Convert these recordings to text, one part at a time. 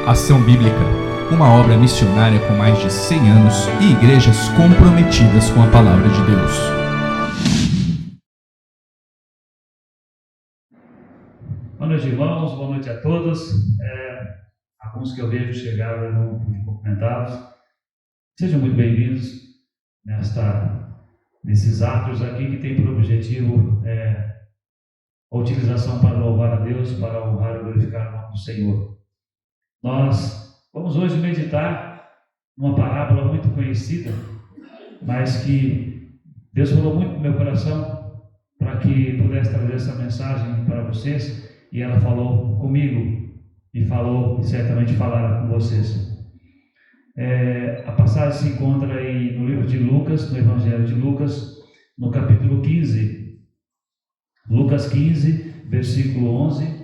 Ação Bíblica, uma obra missionária com mais de 100 anos e igrejas comprometidas com a Palavra de Deus. Boa noite, irmãos, boa noite a todos. Alguns que eu vejo chegaram e não pude cumprimentá-los. Sejam muito bem-vindos nesses atos aqui que tem por objetivo a utilização para louvar a Deus, para honrar e glorificar o nome do Senhor. Nós vamos hoje meditar numa parábola muito conhecida, mas que Deus falou muito no meu coração para que pudesse trazer essa mensagem para vocês, e ela falou comigo e certamente falará com vocês. A passagem se encontra aí no livro de Lucas, no Evangelho de Lucas, no capítulo 15. Lucas 15, versículo 11.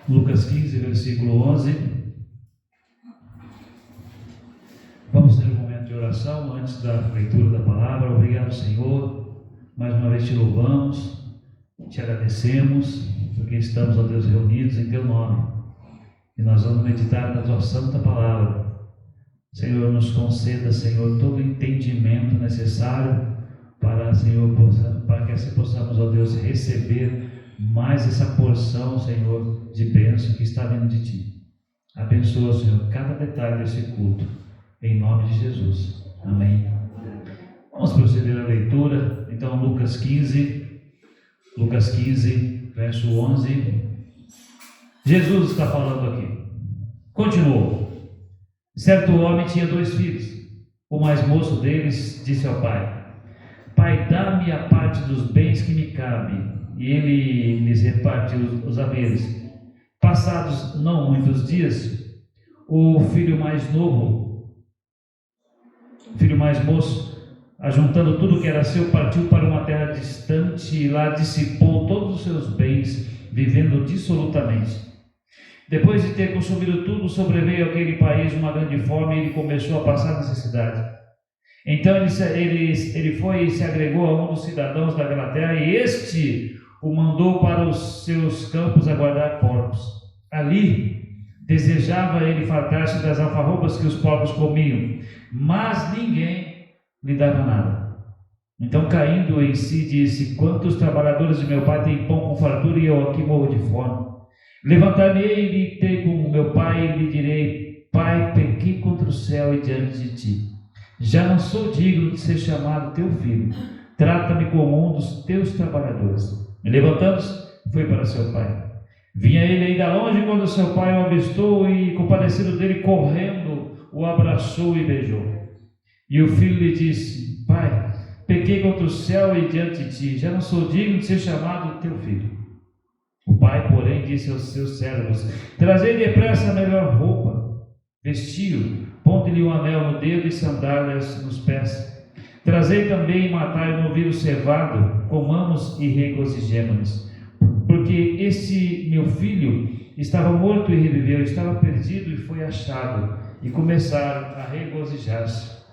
Lucas 15, versículo 11. Vamos ter um momento de oração antes da leitura da palavra. Obrigado, Senhor. Mais uma vez te louvamos, te agradecemos, porque estamos, ó Deus, reunidos em Teu nome. E nós vamos meditar na Tua santa palavra. Senhor, nos conceda, Senhor, todo o entendimento necessário para, Senhor, para que assim possamos, ó Deus, receber mais essa porção, Senhor, de bênção que está vindo de Ti. Abençoa, Senhor, cada detalhe desse culto, em nome de Jesus. Amém. Vamos proceder à leitura. Então, Lucas 15, verso 11. Jesus está falando aqui. Continuou. Certo homem tinha 2 filhos. O mais moço deles disse ao pai: Pai, dá-me a parte dos bens que me cabe. E ele lhes repartiu os haveres. Passados não muitos dias, o filho mais moço, ajuntando tudo que era seu, partiu para uma terra distante e lá dissipou todos os seus bens, vivendo dissolutamente. Depois de ter consumido tudo, sobreveio àquele país uma grande fome e ele começou a passar necessidade. Então ele foi e se agregou a um dos cidadãos daquela terra, e este o mandou para os seus campos a guardar porcos. Ali desejava ele fartar-se das alfarrobas que os porcos comiam, mas ninguém lhe dava nada. Então, caindo em si, disse: Quantos trabalhadores de meu pai têm pão com fartura e eu aqui morro de fome? Levantar-me-ei e irei com meu pai e lhe direi: Pai, pequei contra o céu e diante de ti. Já não sou digno de ser chamado teu filho. Trata-me como um dos teus trabalhadores. E levantando-se, foi para seu pai. Vinha ele ainda longe quando seu pai o avistou e, compadecido dele, correndo, o abraçou e beijou. E o filho lhe disse: Pai, pequei contra o céu e diante de ti, já não sou digno de ser chamado teu filho. O pai, porém, disse aos seus servos: Trazei depressa a melhor roupa, vestiu, pondo-lhe um anel no dedo e sandálias nos pés. Trazei também e matai um novilho cevado, comamos e regozijemo-nos. Porque este meu filho estava morto e reviveu, estava perdido e foi achado. E começaram a regozijar-se.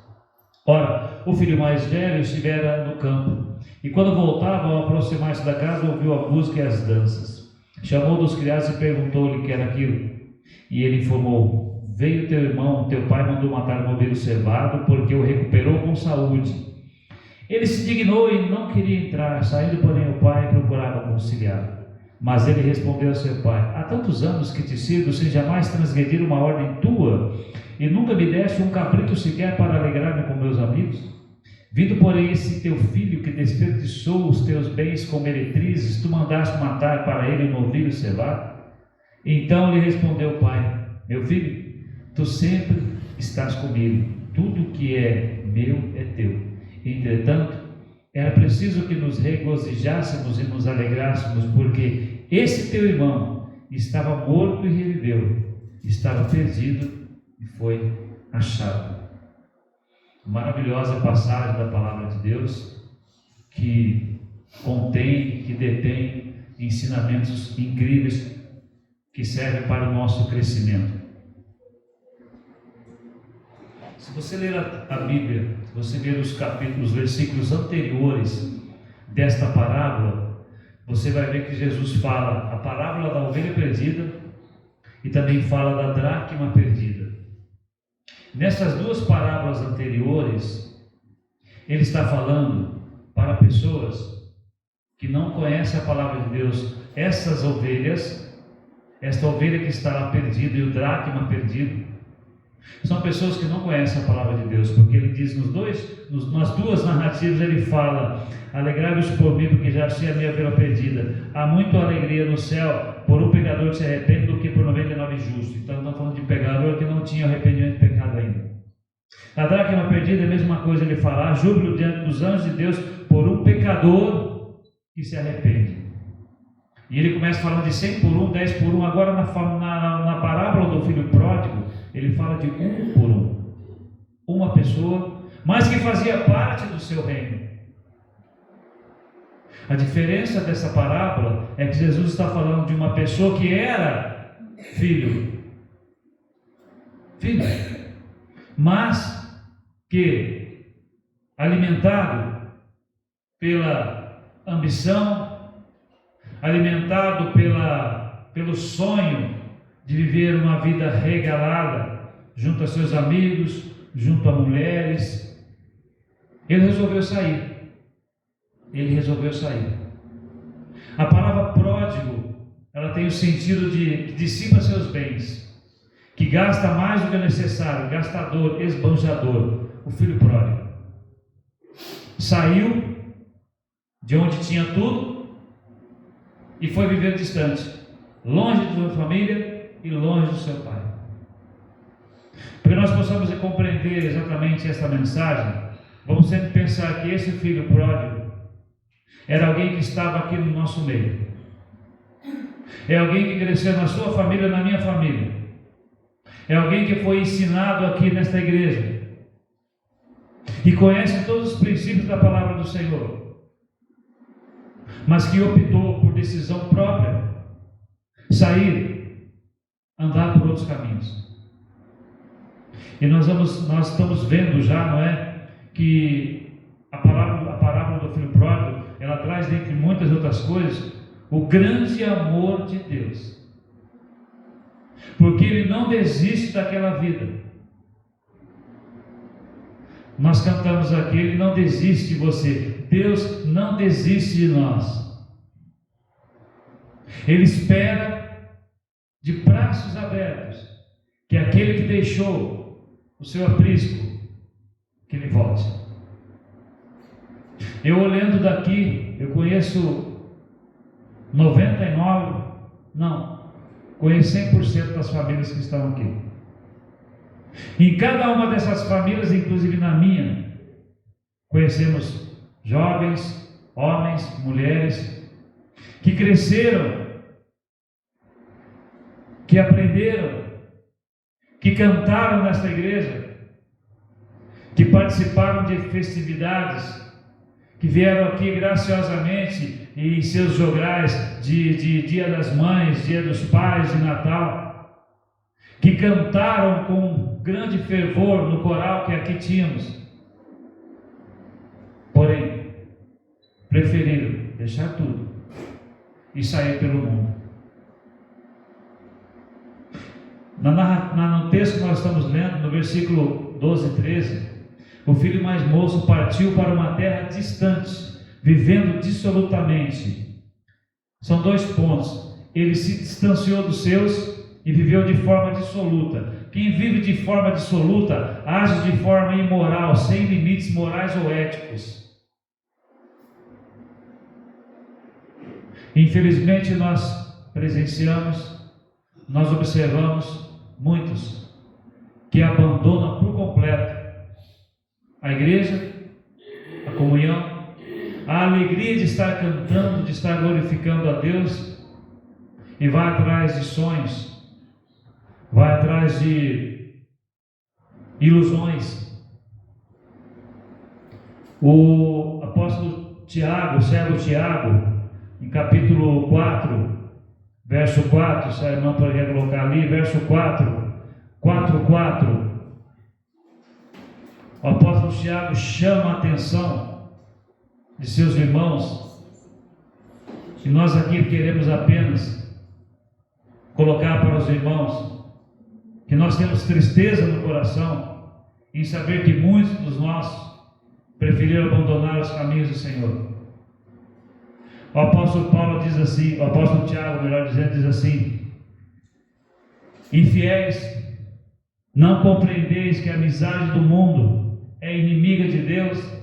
Ora, o filho mais velho estivera no campo, e quando voltava, ao aproximar-se da casa, ouviu a música e as danças. Chamou dos criados e perguntou-lhe o que era aquilo. E ele informou: Veio teu irmão, teu pai mandou matar um novilho cevado, porque o recuperou com saúde. Ele se dignou e não queria entrar. Saindo, porém, o pai procurava conciliar. Mas ele respondeu a seu pai: Há tantos anos que te sirvo, sem jamais transgredir uma ordem tua, e nunca me deste um cabrito sequer para alegrar-me com meus amigos? Vindo, porém, esse teu filho que desperdiçou os teus bens com meretrizes, tu mandaste matar para ele um novilho cevado? Então lhe respondeu o pai: Meu filho, tu sempre estás comigo, tudo que é meu é teu. Entretanto, era preciso que nos regozijássemos e nos alegrássemos, porque esse teu irmão estava morto e reviveu, estava perdido e foi achado. Maravilhosa passagem da palavra de Deus, que contém, que detém ensinamentos incríveis que servem para o nosso crescimento. Se você ler a Bíblia, se você ler os capítulos, os versículos anteriores desta parábola, você vai ver que Jesus fala a parábola da ovelha perdida e também fala da dracma perdida. Nessas duas parábolas anteriores, ele está falando para pessoas que não conhecem a palavra de Deus. Essas ovelhas, esta ovelha que está lá perdida e o dracma perdido, são pessoas que não conhecem a palavra de Deus, porque ele diz nas duas narrativas, ele fala: alegrai-vos por mim, porque já achei a minha ovelha perdida. Há muito alegria no céu por um pecador que se arrepende do que por 99 justos. Então estamos falando de pecador que não tinha arrependimento de pecado ainda. A dracma perdida é a mesma coisa, ele fala: há júbilo diante dos anjos de Deus por um pecador que se arrepende. E ele começa falando de 100 por 1, 10 por 1. Agora na parábola do filho pródigo, ele fala de 1 por 1. Uma pessoa, mas que fazia parte do seu reino. A diferença dessa parábola é que Jesus está falando de uma pessoa que era filho, mas que, alimentado pela ambição, alimentado pelo sonho de viver uma vida regalada junto a seus amigos, junto a mulheres, ele resolveu sair. A palavra pródigo, ela tem o sentido de que dissipa seus bens, que gasta mais do que é necessário, gastador, esbanjador. O filho pródigo saiu de onde tinha tudo e foi viver distante, longe de sua família e longe do seu pai. Para que nós possamos compreender exatamente esta mensagem, vamos sempre pensar que esse filho pródigo era alguém que estava aqui no nosso meio. É alguém que cresceu na sua família, na minha família. É alguém que foi ensinado aqui nesta igreja e conhece todos os princípios da palavra do Senhor, mas que optou por decisão própria sair, andar por outros caminhos. E nós estamos vendo já, não é, que a parábola do filho pródigo, ela traz, dentre muitas outras coisas, o grande amor de Deus, porque Ele não desiste daquela vida. Nós cantamos aqui: Ele não desiste de você. Deus não desiste de nós. Ele espera de braços abertos que aquele que deixou o seu aprisco, que ele volte. Eu olhando daqui, eu conheço 100% das famílias que estão aqui. Em cada uma dessas famílias, inclusive na minha, conhecemos jovens, homens, mulheres, que cresceram, que aprenderam, que cantaram nesta igreja, que participaram de festividades, que vieram aqui graciosamente em seus jograis de Dia das Mães, Dia dos Pais, de Natal, que cantaram com grande fervor no coral que aqui tínhamos, porém preferiram deixar tudo e sair pelo mundo. No texto que nós estamos lendo, no versículo 12 e 13, o filho mais moço partiu para uma terra distante, vivendo dissolutamente. São 2 pontos. Ele se distanciou dos seus e viveu de forma dissoluta. Quem vive de forma dissoluta age de forma imoral, sem limites morais ou éticos. Infelizmente nós presenciamos, nós observamos muitos que abandonam por completo a igreja, a comunhão, a alegria de estar cantando, de estar glorificando a Deus, e vai atrás de sonhos, vai atrás de ilusões. O apóstolo Tiago, o servo Tiago, em capítulo 4, verso 4, se a irmã poderia colocar ali, verso 4, 4:4. O apóstolo Tiago chama a atenção de seus irmãos, e nós aqui queremos apenas colocar para os irmãos que nós temos tristeza no coração em saber que muitos dos nossos preferiram abandonar os caminhos do Senhor. O apóstolo Paulo diz assim, o apóstolo Tiago, melhor dizendo, diz assim: infiéis, não compreendeis que a amizade do mundo é inimiga de Deus?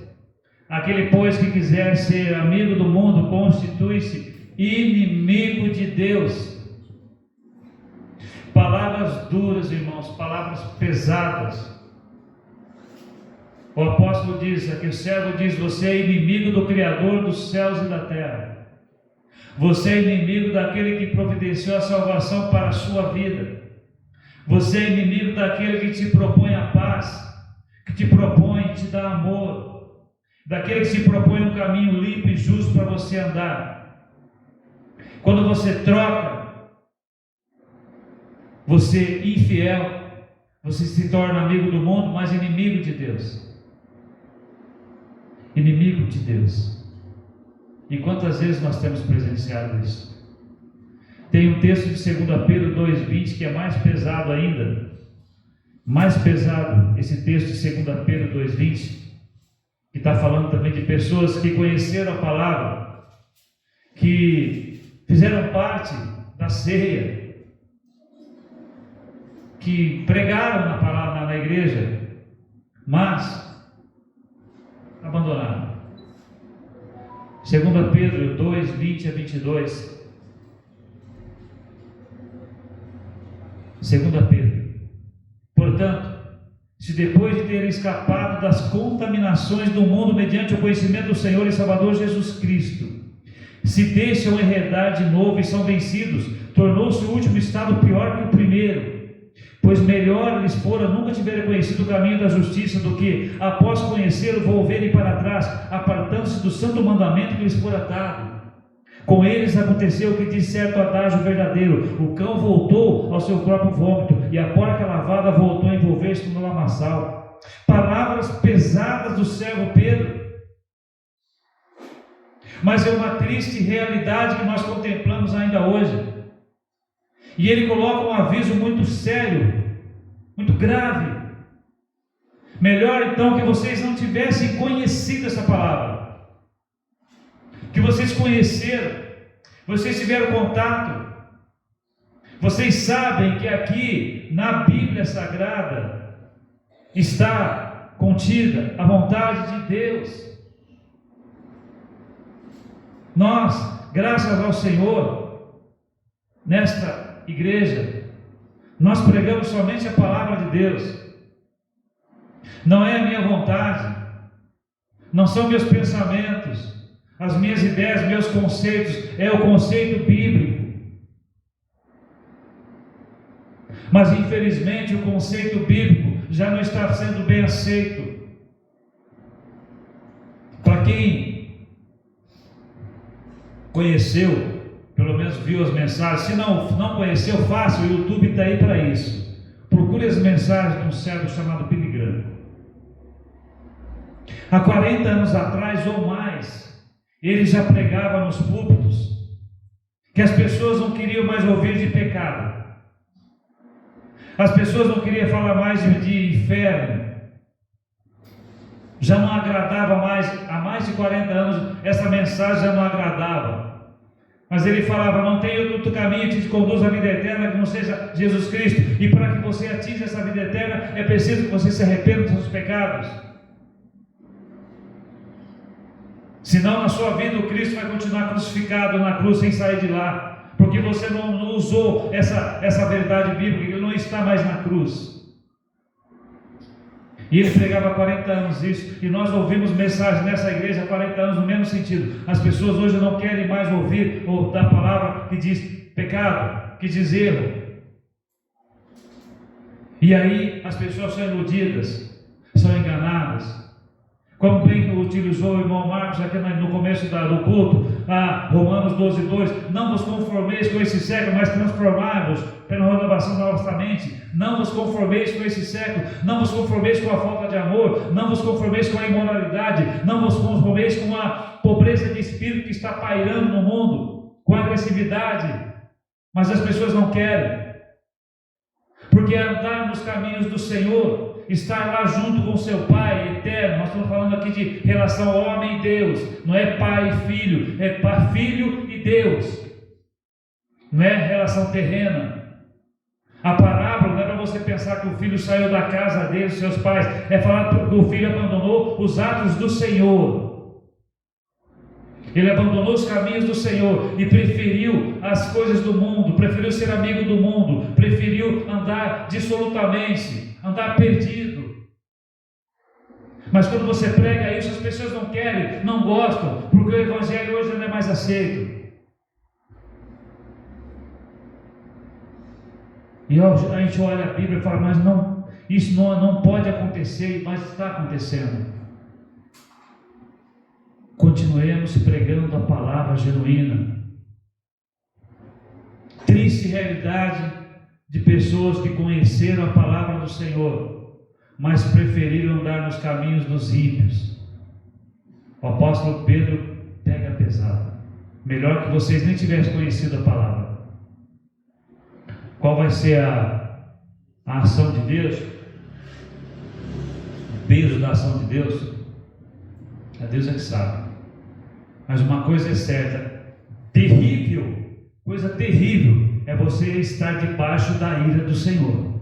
Aquele, pois, que quiser ser amigo do mundo, constitui-se inimigo de Deus. Palavras duras, irmãos, palavras pesadas. O apóstolo diz, aqui o servo diz: você é inimigo do Criador dos céus e da terra. Você é inimigo daquele que providenciou a salvação para a sua vida. Você é inimigo daquele que te propõe a paz, que te propõe te dar amor, daquele que te propõe um caminho limpo e justo para você andar. Quando você troca, você infiel, você se torna amigo do mundo, mas inimigo de Deus. Inimigo de Deus. E quantas vezes nós temos presenciado isso? Tem um texto de 2 Pedro 2,20 que é mais pesado ainda. Mais pesado, esse texto de 2 Pedro 2,20, que está falando também de pessoas que conheceram a palavra, que fizeram parte da ceia, que pregaram na palavra na igreja, mas abandonaram. 2 Pedro 2, 20 a 22. 2 Pedro: portanto, se depois de terem escapado das contaminações do mundo mediante o conhecimento do Senhor e Salvador Jesus Cristo, se deixam enredar de novo e são vencidos, tornou-se o último estado pior que o primeiro. Pois melhor lhes fora nunca tiverem conhecido o caminho da justiça do que, após conhecê-lo, volverem para trás, apartando-se do santo mandamento que lhes fora dado. Com eles aconteceu o que diz certo adágio verdadeiro: o cão voltou ao seu próprio vômito, e a porca lavada voltou a envolver-se no lamaçal. Palavras pesadas do servo Pedro, mas é uma triste realidade que nós contemplamos ainda hoje. E ele coloca um aviso muito sério, muito grave. Melhor então que vocês não tivessem conhecido essa palavra, que vocês conheceram, vocês tiveram contato, vocês sabem que aqui na Bíblia Sagrada está contida a vontade de Deus. Nós, graças ao Senhor, nesta igreja, nós pregamos somente a palavra de Deus. Não é a minha vontade, não são meus pensamentos, as minhas ideias, meus conceitos, é o conceito bíblico. Mas infelizmente o conceito bíblico já não está sendo bem aceito. Para quem conheceu, pelo menos viu as mensagens, se não conheceu, faça, o YouTube está aí para isso. Procure as mensagens de um servo chamado Billy Graham. Há 40 anos atrás ou mais, ele já pregava nos púlpitos que as pessoas não queriam mais ouvir de pecado, as pessoas não queriam falar mais de inferno, já não agradava mais. Há mais de 40 anos essa mensagem já não agradava. Mas ele falava: não tem outro caminho que te conduz à vida eterna que não seja Jesus Cristo. E para que você atinja essa vida eterna, é preciso que você se arrependa dos seus pecados. Senão na sua vida o Cristo vai continuar crucificado na cruz sem sair de lá, porque você não usou essa verdade bíblica, ele não está mais na cruz. E ele pregava há 40 anos isso, e nós ouvimos mensagens nessa igreja há 40 anos no mesmo sentido. As pessoas hoje não querem mais ouvir da palavra que diz pecado, que diz erro. E aí as pessoas são iludidas, são enganadas, Como bem utilizou o irmão Marcos aqui no começo do culto, Romanos 12:2, não vos conformeis com esse século, mas transformai-vos pela renovação da vossa mente. Não vos conformeis com esse século, não vos conformeis com a falta de amor, não vos conformeis com a imoralidade, não vos conformeis com a pobreza de espírito que está pairando no mundo, com a agressividade. Mas as pessoas não querem, porque andar nos caminhos do Senhor, estar lá junto com seu Pai eterno. Nós estamos falando aqui de relação homem e Deus, não é pai e filho, é pai, filho e Deus, não é relação terrena. A parábola não é para você pensar que o filho saiu da casa dele, seus pais, é falar que o filho abandonou os atos do Senhor. Ele abandonou os caminhos do Senhor e preferiu as coisas do mundo, preferiu ser amigo do mundo, preferiu andar dissolutamente, andar perdido. Mas quando você prega isso, as pessoas não querem, não gostam, porque o evangelho hoje não é mais aceito. E a gente olha a Bíblia e fala, mas não, isso não pode acontecer, mas está acontecendo. Continuemos pregando a palavra genuína. Triste realidade de pessoas que conheceram a palavra do Senhor, mas preferiram andar nos caminhos dos ímpios. O apóstolo Pedro pega pesado. Melhor que vocês nem tivessem conhecido a palavra. Qual vai ser a ação de Deus? O peso da ação de Deus? A Deus é que sabe. Mas uma coisa é certa, terrível, coisa terrível, é você estar debaixo da ira do Senhor.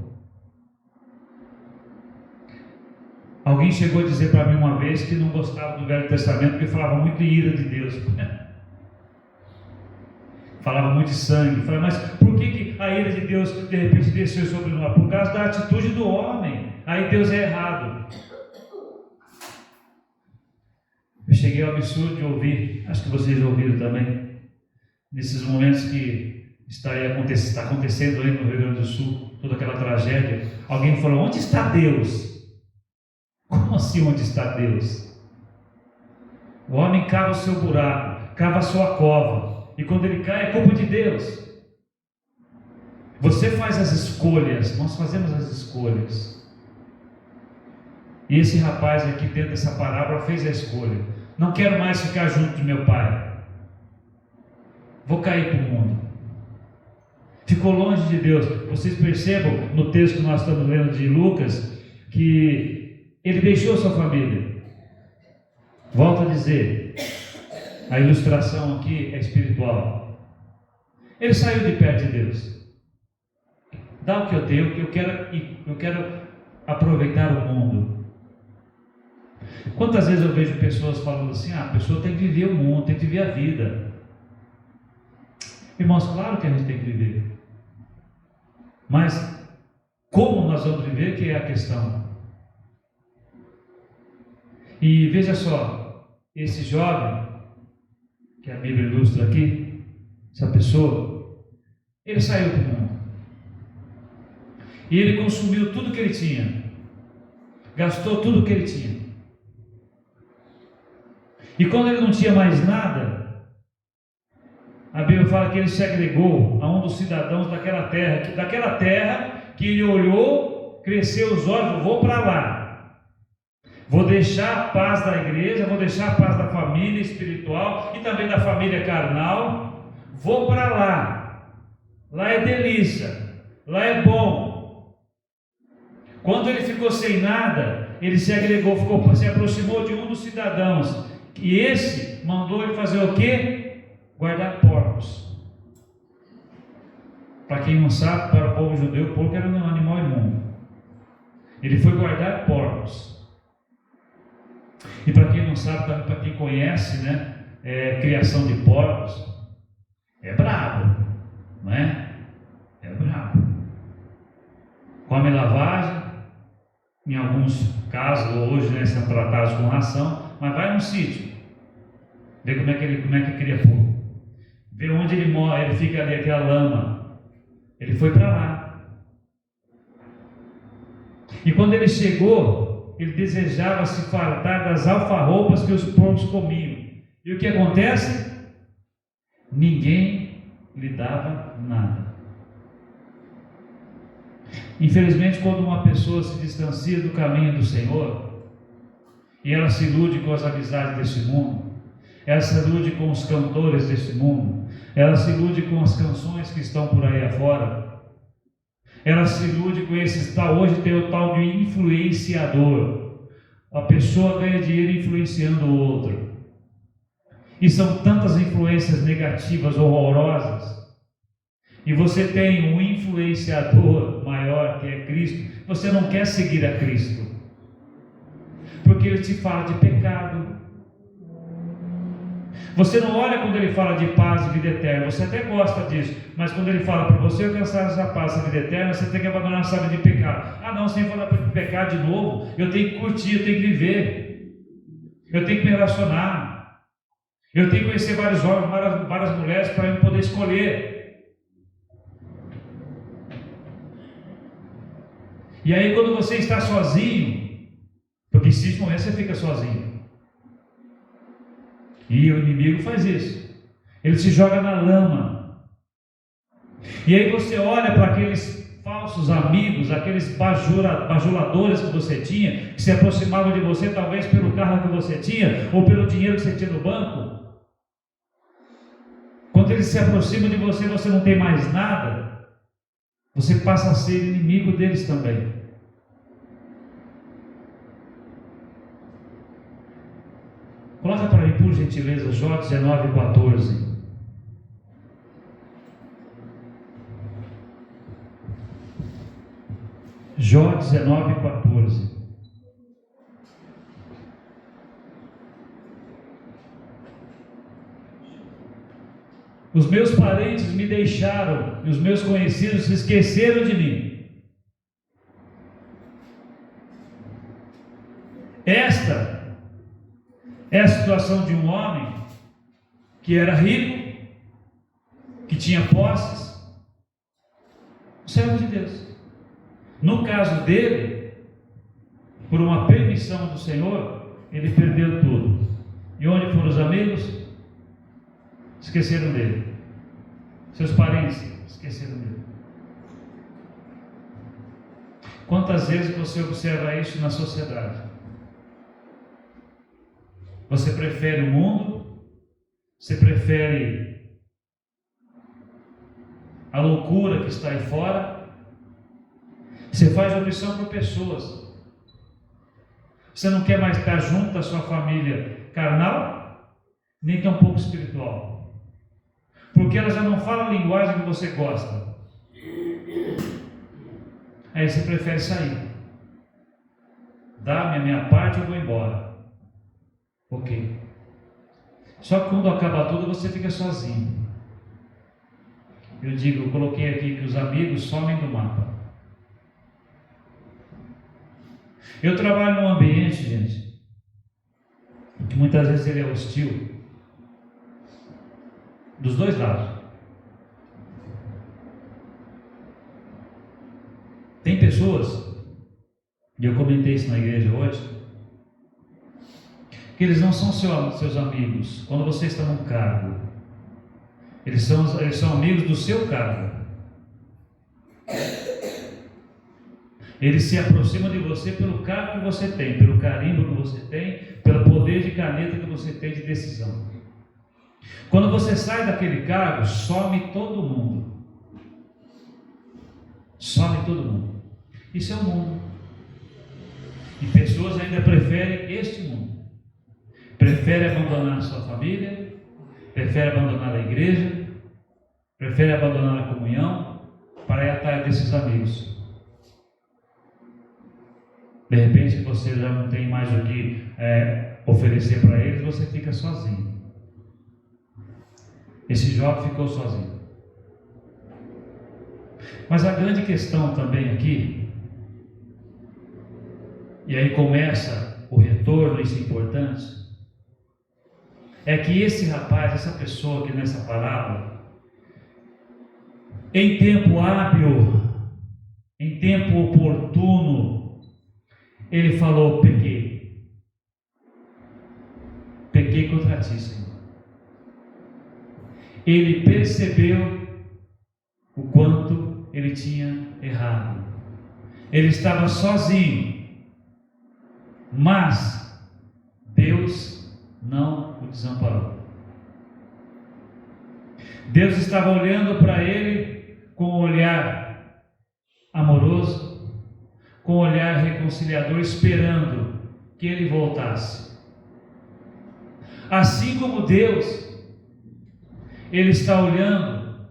Alguém chegou a dizer para mim uma vez que não gostava do Velho Testamento, porque falava muito de ira de Deus. Falava muito de sangue. Falava, mas por que a ira de Deus de repente desceu sobre nós? Por causa da atitude do homem. Aí Deus é errado. Eu cheguei ao absurdo de ouvir, acho que vocês ouviram também, nesses momentos que está acontecendo aí no Rio Grande do Sul, toda aquela tragédia. Alguém falou, onde está Deus? Como assim onde está Deus? O homem cava o seu buraco, cava a sua cova, e quando ele cai é culpa de Deus. Você faz as escolhas, nós fazemos as escolhas. E esse rapaz aqui dentro dessa parábola fez a escolha. Não quero mais ficar junto de meu pai. Vou cair para o mundo. Ficou longe de Deus. Vocês percebam no texto que nós estamos lendo de Lucas, que ele deixou sua família. Volto a dizer, a ilustração aqui é espiritual. Ele saiu de perto de Deus. Dá o que eu tenho, que eu quero aproveitar o mundo. Quantas vezes eu vejo pessoas falando assim, a pessoa tem que viver o mundo, tem que viver a vida. Irmãos, claro que a gente tem que viver. Mas como nós vamos viver, que é a questão. E veja só, esse jovem, que a Bíblia ilustra aqui, essa pessoa, ele saiu do mundo. E ele consumiu tudo que ele tinha. Gastou tudo que ele tinha. E quando ele não tinha mais nada, a Bíblia fala que ele se agregou a um dos cidadãos daquela terra que ele olhou, cresceu os olhos, vou para lá. Vou deixar a paz da igreja, vou deixar a paz da família espiritual e também da família carnal. Vou para lá. Lá é delícia, lá é bom. Quando ele ficou sem nada, ele se agregou, se aproximou de um dos cidadãos. E esse mandou ele fazer o quê? Guardar porcos. Para quem não sabe, para o povo judeu, o porco era um animal imundo. Ele foi guardar porcos. E para quem não sabe, para quem conhece, né, criação de porcos, é brabo, não é? É brabo. Come lavagem, em alguns casos, hoje, né, são tratados com ração. Mas vai num sítio, vê como é que cria porco, vê onde ele mora, ele fica ali, aquela lama. Ele foi para lá. E quando ele chegou, ele desejava se fartar das alfarrobas que os porcos comiam. E o que acontece? Ninguém lhe dava nada. Infelizmente, quando uma pessoa se distancia do caminho do Senhor, e ela se ilude com as amizades desse mundo, ela se ilude com os cantores desse mundo, ela se ilude com as canções que estão por aí afora, ela se ilude com esses tal, hoje tem o tal de influenciador. A pessoa ganha dinheiro influenciando o outro. E são tantas influências negativas, horrorosas. E você tem um influenciador maior, que é Cristo. Você não quer seguir a Cristo, porque ele te fala de pecado. Você não olha quando ele fala de paz e vida eterna. Você até gosta disso, mas quando ele fala para você alcançar essa paz e vida eterna, você tem que abandonar essa vida de pecado. Ah não, sem falar de pecar de novo. Eu tenho que curtir, eu tenho que viver, eu tenho que me relacionar, eu tenho que conhecer vários homens, várias mulheres, para eu poder escolher. E aí quando você está sozinho, porque se existe momento você fica sozinho, e o inimigo faz isso, ele se joga na lama, e aí você olha para aqueles falsos amigos, aqueles bajuladores que você tinha, que se aproximavam de você talvez pelo carro que você tinha, ou pelo dinheiro que você tinha no banco. Quando eles se aproximam de você, você não tem mais nada, você passa a ser inimigo deles também. Coloca para mim, por gentileza, Jó 19:14. Jó 19:14. Os meus parentes me deixaram e os meus conhecidos se esqueceram de mim. Esta é a situação de um homem que era rico, que tinha posses, servo de Deus. No caso dele, por uma permissão do Senhor, ele perdeu tudo. E onde foram os amigos? Esqueceram dele. Seus parentes esqueceram dele. Quantas vezes você observa isso na sociedade? Você prefere o mundo? Você prefere a loucura que está aí fora? Você faz opção por pessoas. Você não quer mais estar junto da sua família carnal, nem tampouco espiritual, porque ela já não fala a linguagem que você gosta. Aí você prefere sair. Dá-me a minha parte, eu vou embora. Ok. Só que quando acaba tudo, você fica sozinho. Eu coloquei aqui que os amigos somem do mapa. Eu trabalho num ambiente, gente, que muitas vezes ele é hostil, dos dois lados. Tem pessoas, e eu comentei isso na igreja hoje, que eles não são seus amigos quando você está num cargo. Eles são amigos do seu cargo. Eles se aproximam de você pelo cargo que você tem, pelo carimbo que você tem, pelo poder de caneta que você tem de decisão. Quando você sai daquele cargo, some todo mundo. Some todo mundo. Isso é o mundo. E pessoas ainda preferem este mundo. Prefere abandonar a sua família, prefere abandonar a igreja, prefere abandonar a comunhão para ir atrás desses amigos. De repente você já não tem mais o que oferecer para eles, você fica sozinho. Esse jovem ficou sozinho. Mas a grande questão também aqui, e aí começa o retorno, isso é importante, é que esse rapaz, essa pessoa aqui nessa parábola, em tempo hábil, em tempo oportuno, ele falou: pequei. Pequei contra ti, Senhor. Ele percebeu o quanto ele tinha errado. Ele estava sozinho, mas Deus não o desamparou. Deus estava olhando para ele com um olhar amoroso, com um olhar reconciliador, esperando que ele voltasse. Assim como Deus, Ele está olhando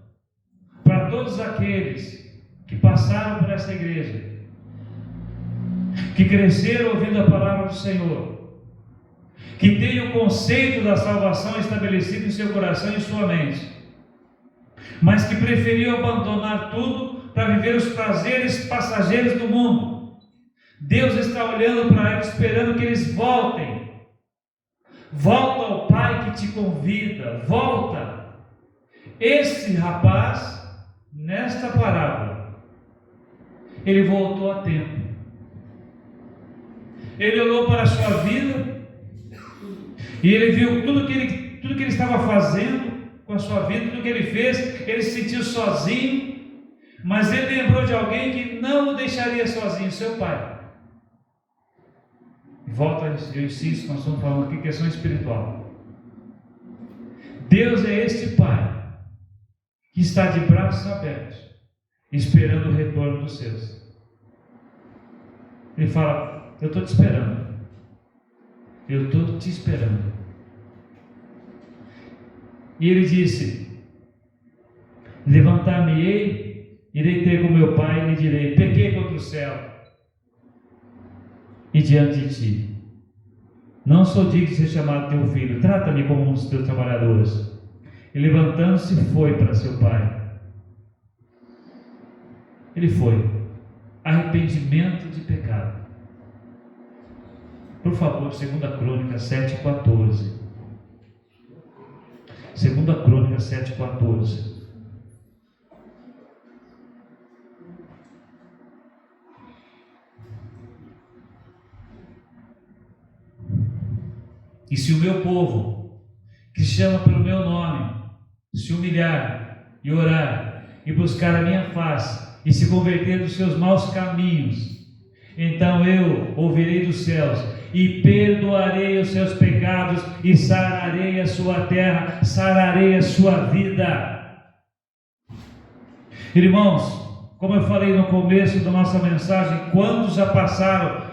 para todos aqueles que passaram por essa igreja, que cresceram ouvindo a palavra do Senhor, que têm o conceito da salvação estabelecido em seu coração e em sua mente, mas que preferiu abandonar tudo para viver os prazeres passageiros do mundo. Deus está olhando para eles, esperando que eles voltem. Volta ao Pai que te convida, volta. Esse rapaz, nesta parábola, ele voltou a tempo. Ele olhou para a sua vida e ele viu tudo que ele estava fazendo com a sua vida, tudo que ele fez. Ele se sentiu sozinho, mas ele lembrou de alguém que não o deixaria sozinho, seu pai. Volta, eu insisto, nós estamos falando aqui questão espiritual. Deus é este Pai que está de braços abertos, esperando o retorno dos seus. Ele fala: eu estou te esperando. Eu estou te esperando. E ele disse: levantar-me-ei, irei ter com meu pai e lhe direi: pequei contra o céu e diante de ti. Não sou digno de ser chamado teu filho. Trata-me como um dos teus trabalhadores. E levantando-se foi para seu pai. Ele foi. Arrependimento de pecado. Por favor, 2 Crônicas 7,14. 2 Crônicas 7,14. E se o meu povo, que se chama pelo meu nome, se humilhar e orar e buscar a minha face e se converter dos seus maus caminhos, então eu ouvirei dos céus e perdoarei os seus pecados e sararei a sua terra, sararei a sua vida. Irmãos, como eu falei no começo da nossa mensagem, quantos já passaram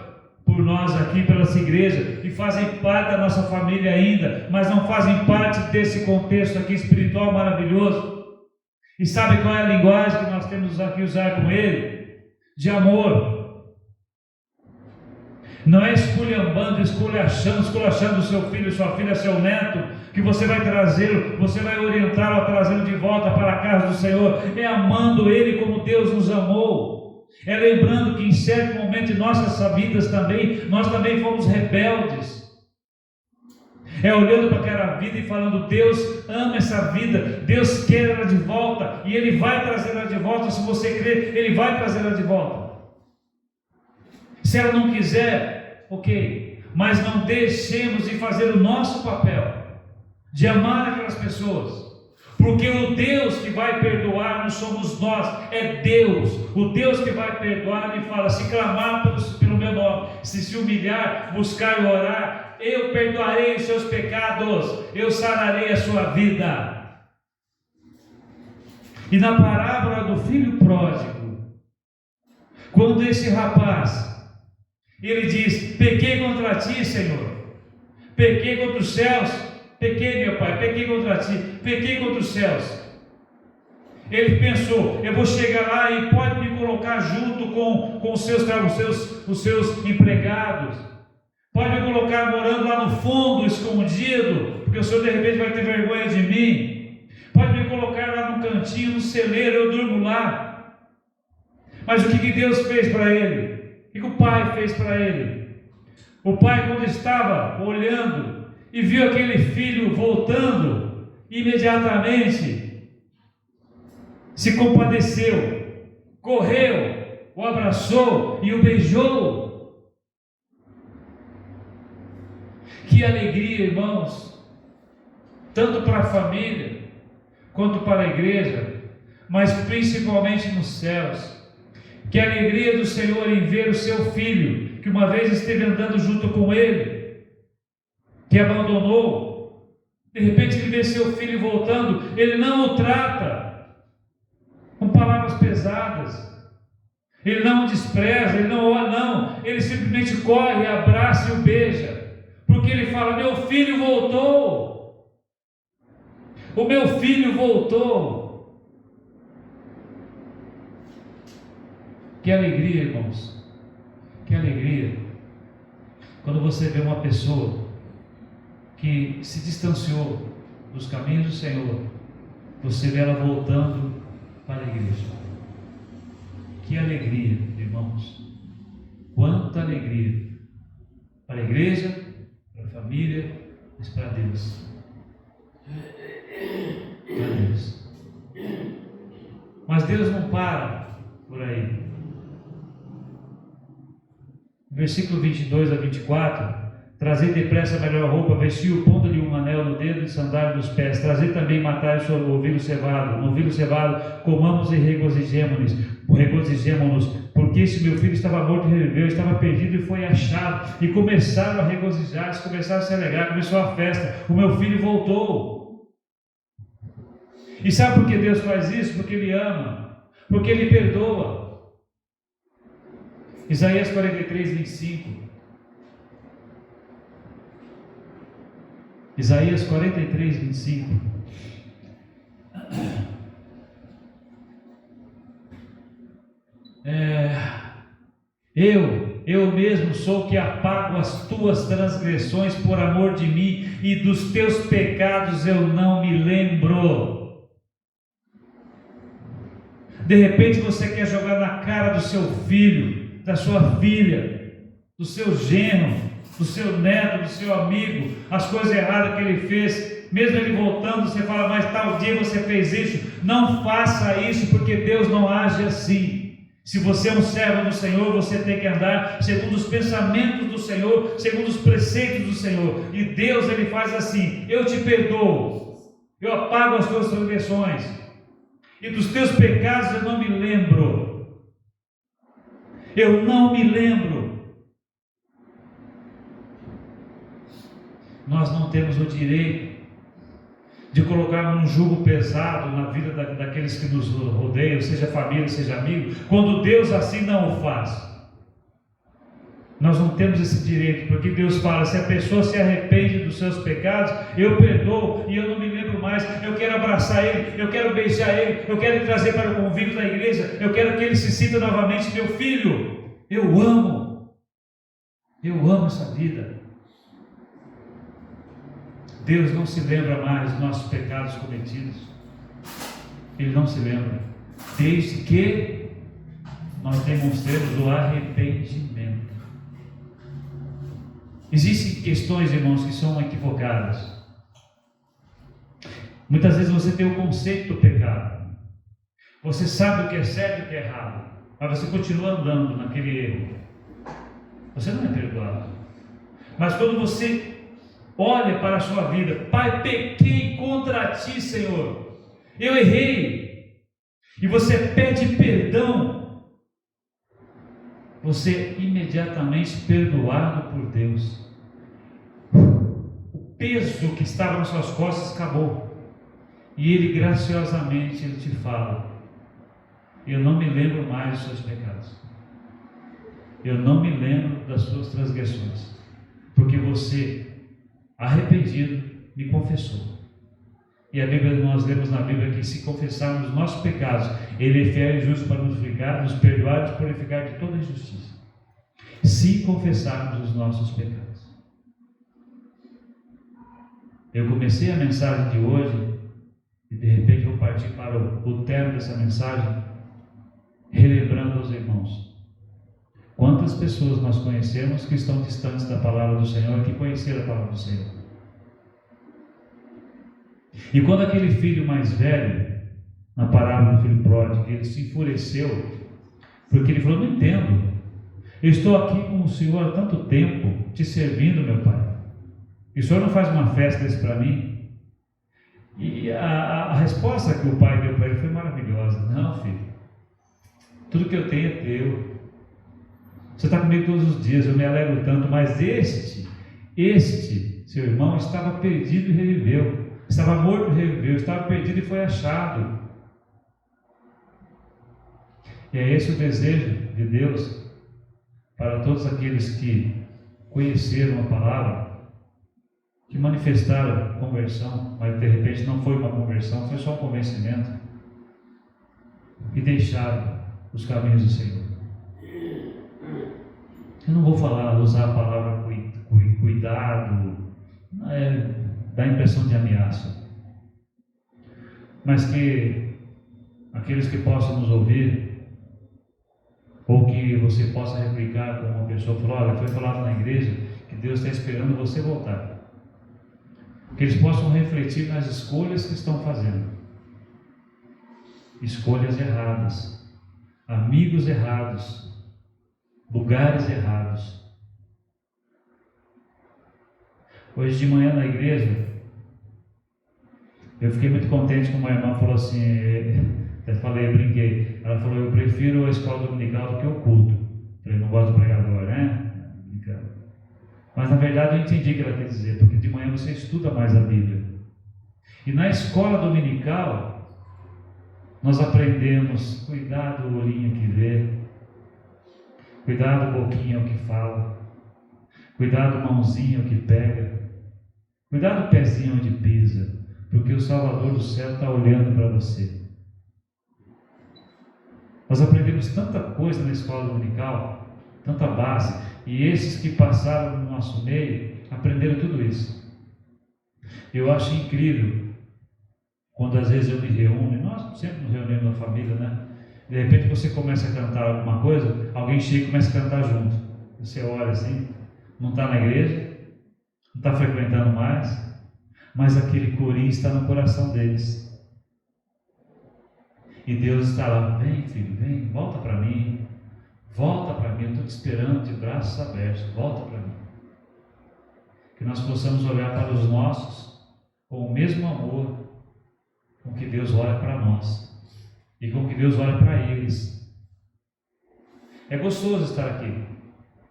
por nós aqui, pela nossa igreja, e fazem parte da nossa família ainda, mas não fazem parte desse contexto aqui espiritual maravilhoso? E sabe qual é a linguagem que nós temos aqui usar com ele? De amor. Não é esculhambando, esculachando o seu filho, sua filha, seu neto, que você vai trazê-lo, você vai orientá-lo a trazê-lo de volta para a casa do Senhor. É amando ele como Deus nos amou. É lembrando que em certo momento de nossas vidas também, nós também fomos rebeldes. É olhando para aquela vida e falando: Deus ama essa vida, Deus quer ela de volta, e Ele vai trazer ela de volta. Se você crer, Ele vai trazer ela de volta. Se ela não quiser, ok, mas não deixemos de fazer o nosso papel, de amar aquelas pessoas. Porque o Deus que vai perdoar não somos nós, é Deus. O Deus que vai perdoar, Ele fala: se clamar pelo meu nome, se humilhar, buscar e orar, eu perdoarei os seus pecados, eu sararei a sua vida. E na parábola do filho pródigo, quando esse rapaz, ele diz: pequei contra ti, Senhor, pequei contra os céus, pequei, meu pai, pequei contra ti, pequei contra os céus. Ele pensou: eu vou chegar lá e pode me colocar junto com os seus empregados, pode me colocar morando lá no fundo, escondido, porque o Senhor de repente vai ter vergonha de mim, pode me colocar lá no cantinho, no celeiro, eu durmo lá. Mas o que Deus fez para ele? O que o pai fez para ele? O pai, quando estava olhando e viu aquele filho voltando, imediatamente se compadeceu, correu, o abraçou e o beijou. Que alegria, irmãos, tanto para a família, quanto para a igreja, mas principalmente nos céus. Que alegria do Senhor em ver o seu filho, que uma vez esteve andando junto com ele, que abandonou, de repente ele vê seu filho voltando, ele não o trata com palavras pesadas, ele não o despreza, ele não olha, não, ele simplesmente corre, abraça e o beija, porque ele fala: meu filho voltou, o meu filho voltou. Que alegria, irmãos, que alegria, quando você vê uma pessoa que se distanciou dos caminhos do Senhor, você vê ela voltando para a igreja. Que alegria, irmãos, quanta alegria, para a igreja, para a família, mas para Deus, para Deus. Mas Deus não para por aí. Versículo 22 a 24: trazei depressa a melhor roupa, vestiu, pondo-lhe um anel no dedo e sandália nos pés. Trazei também matai o novilho cevado. Novilho cevado, comamos e regozijemo-nos, porque este meu filho estava morto e reviveu, estava perdido e foi achado. E começaram a regozijar, começaram a se alegrar, começou a festa. O meu filho voltou. E sabe por que Deus faz isso? Porque Ele ama, porque Ele perdoa. Isaías 43, 25. Isaías 43, 25. Eu mesmo sou que apago as tuas transgressões por amor de mim, e dos teus pecados eu não me lembro. De repente você quer jogar na cara do seu filho, da sua filha, do seu genro, do seu neto, do seu amigo, as coisas erradas que ele fez. Mesmo ele voltando, você fala: mas tal dia você fez isso. Não faça isso, porque Deus não age assim. Se você é um servo do Senhor, você tem que andar segundo os pensamentos do Senhor, segundo os preceitos do Senhor. E Deus, Ele faz assim: eu te perdoo, eu apago as tuas transgressões, e dos teus pecados eu não me lembro. Eu não me lembro. Nós não temos o direito de colocar um jugo pesado na vida daqueles que nos rodeiam, seja família, seja amigo, quando Deus assim não o faz. Nós não temos esse direito, porque Deus fala: se a pessoa se arrepende dos seus pecados, eu perdoo e eu não me lembro mais. Eu quero abraçar ele, eu quero beijar ele, eu quero trazer para o convívio da igreja, eu quero que ele se sinta novamente meu filho. Eu amo essa vida. Deus não se lembra mais dos nossos pecados cometidos. Ele não se lembra, desde que nós demonstremos o arrependimento. Existem questões, irmãos, que são equivocadas. Muitas vezes você tem o conceito do pecado, você sabe o que é certo e o que é errado, mas você continua andando naquele erro. Você não é perdoado. Mas quando você olha para a sua vida: Pai, pequei contra ti, Senhor, eu errei, e você pede perdão, você é imediatamente perdoado por Deus. O peso que estava nas suas costas acabou, e Ele graciosamente Ele te fala: eu não me lembro mais dos seus pecados, eu não me lembro das suas transgressões, porque você, arrependido, me confessou. E a Bíblia, nós lemos na Bíblia que se confessarmos os nossos pecados, Ele é fiel e justo para nos perdoar e nos purificar de toda injustiça. Se confessarmos os nossos pecados. Eu comecei a mensagem de hoje, e de repente vou partir para o término dessa mensagem, relembrando aos irmãos: quantas pessoas nós conhecemos que estão distantes da palavra do Senhor e que conheceram a palavra do Senhor? E quando aquele filho mais velho, na parábola do filho pródigo, ele se enfureceu, porque ele falou: não entendo, eu estou aqui com o Senhor há tanto tempo, te servindo, meu pai, E o senhor não faz uma festa desse para mim? E a resposta que o pai deu para ele foi maravilhosa. Não, filho, tudo que eu tenho é teu. Você está comigo todos os dias, eu me alegro tanto, mas este, seu irmão, estava perdido e reviveu. Estava morto e reviveu, estava perdido e foi achado. E é esse o desejo de Deus para todos aqueles que conheceram a palavra, que manifestaram conversão, mas de repente não foi uma conversão, foi só um convencimento, e deixaram os caminhos do Senhor. Eu não vou usar a palavra cuidado, dá a impressão de ameaça, mas que aqueles que possam nos ouvir, ou que você possa replicar com uma pessoa, falou: olha, foi falado na igreja que Deus está esperando você voltar. Que eles possam refletir nas escolhas que estão fazendo. Escolhas erradas, amigos errados, lugares errados. Hoje de manhã na igreja, eu fiquei muito contente com uma irmã, falou assim, até falei, brinquei, ela falou: eu prefiro a escola dominical do que o culto. Eu falei: não gosto do pregador, né? Mas na verdade eu entendi o que ela quer dizer, porque de manhã você estuda mais a Bíblia. E na escola dominical, nós aprendemos: cuidado o olhinho que vê, cuidado o boquinha o que fala, cuidado a mãozinha o que pega, cuidado o pezinho onde pisa, porque o Salvador do céu está olhando para você. Nós aprendemos tanta coisa na escola dominical, tanta base, e esses que passaram no nosso meio aprenderam tudo isso. Eu acho incrível quando às vezes eu me reúno, e nós sempre nos reunimos na família, né? De repente você começa a cantar alguma coisa, alguém chega e começa a cantar junto. Você olha assim, não está na igreja, não está frequentando mais, mas aquele corinho está no coração deles. E Deus está lá: vem filho, vem, volta para mim, eu estou te esperando de braços abertos, volta para mim. Que nós possamos olhar para os nossos com o mesmo amor com que Deus olha para nós e com que Deus olha para eles. É gostoso estar aqui.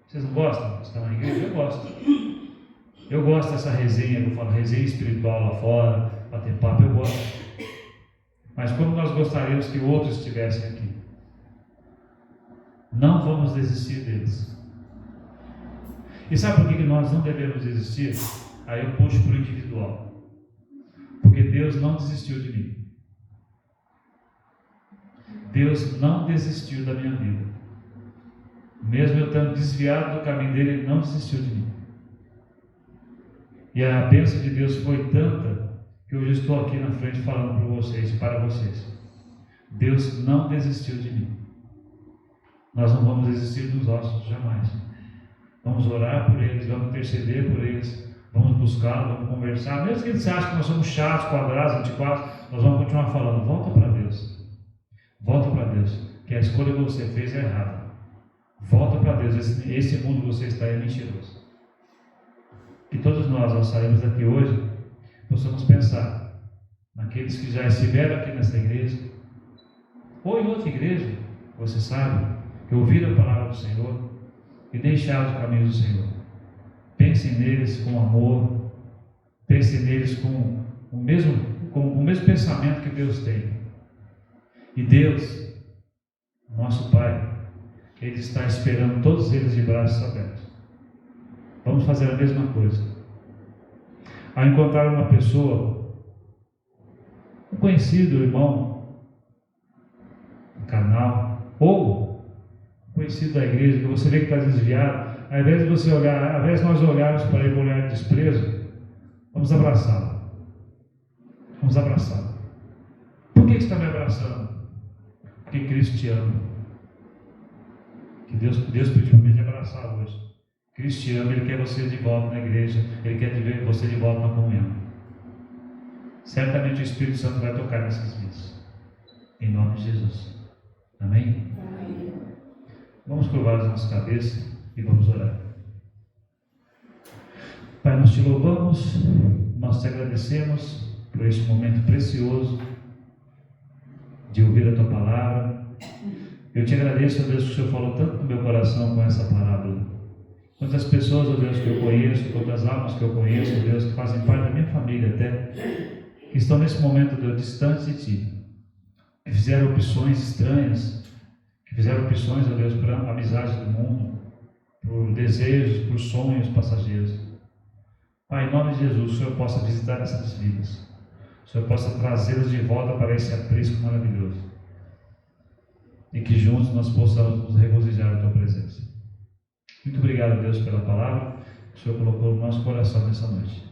Vocês não gostam de estar na igreja? Eu gosto. Eu gosto dessa resenha, eu falo resenha espiritual lá fora, bater papo, eu gosto. Mas como nós gostaríamos que outros estivessem aqui. Não vamos desistir deles. E sabe por que nós não devemos desistir? Aí eu puxo para o individual. Porque Deus não desistiu de mim. Deus não desistiu da minha vida. Mesmo eu estando desviado do caminho dele, Ele não desistiu de mim. E a bênção de Deus foi tanta que hoje eu estou aqui na frente falando para vocês e para vocês. Deus não desistiu de mim. Nós não vamos desistir dos nossos jamais. Vamos orar por eles, vamos interceder por eles, vamos buscá-los, vamos conversar. Mesmo que eles achem que nós somos chatos, quadrados, antiquados, nós vamos continuar falando: volta para Deus. Volta para Deus, que a escolha que você fez é errada. Volta para Deus, esse mundo que você está é mentiroso. Que todos nós, ao sairmos daqui hoje, possamos pensar naqueles que já estiveram aqui nessa igreja, ou em outra igreja, você sabe, que ouviram a palavra do Senhor e deixaram os caminhos do Senhor. Pensem neles com amor, pensem neles com o mesmo pensamento que Deus tem. E Deus, nosso Pai, Ele está esperando todos eles de braços abertos. Vamos fazer a mesma coisa. Ao encontrar uma pessoa, um conhecido, irmão, um canal, ou conhecido da igreja, que você vê que está desviado, ao invés de você olhar, ao invés de nós olharmos para ele com um olhar de desprezo, vamos abraçá-lo. Vamos abraçá-lo. Por que você está me abraçando? Porque Cristo te ama. Que Deus pediu para mim te abraçar hoje. Cristo te ama, Ele quer você de volta na igreja, Ele quer ver você de volta na comunhão. Certamente o Espírito Santo vai tocar nessas vidas. Em nome de Jesus. Amém? Amém. Vamos curvar as nossas cabeças e vamos orar. Pai, nós te louvamos, nós te agradecemos por este momento precioso de ouvir a tua palavra. Eu te agradeço, ó Deus, que o Senhor falou tanto no meu coração com essa parábola. Quantas pessoas, ó Deus, que eu conheço, quantas almas que eu conheço, ó Deus, que fazem parte da minha família até, que estão nesse momento, Deus, distante de ti, que fizeram opções estranhas, que fizeram opções, ó Deus, por amizade do mundo, por desejos, por sonhos passageiros. Pai, em nome de Jesus, o Senhor possa visitar essas vidas, o Senhor possa trazê-las de volta para esse aprisco maravilhoso, e que juntos nós possamos nos regozijar na tua presença. Muito obrigado, Deus, pela palavra que o Senhor colocou no nosso coração nessa noite.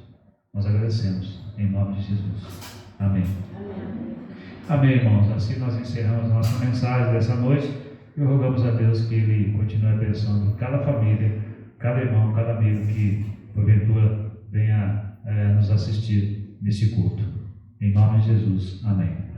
Nós agradecemos, em nome de Jesus. Amém. Amém, irmãos. Assim nós encerramos a nossa mensagem dessa noite e rogamos a Deus que Ele continue abençoando cada família, cada irmão, cada amigo que, porventura, venha nos assistir nesse culto. Em nome de Jesus. Amém.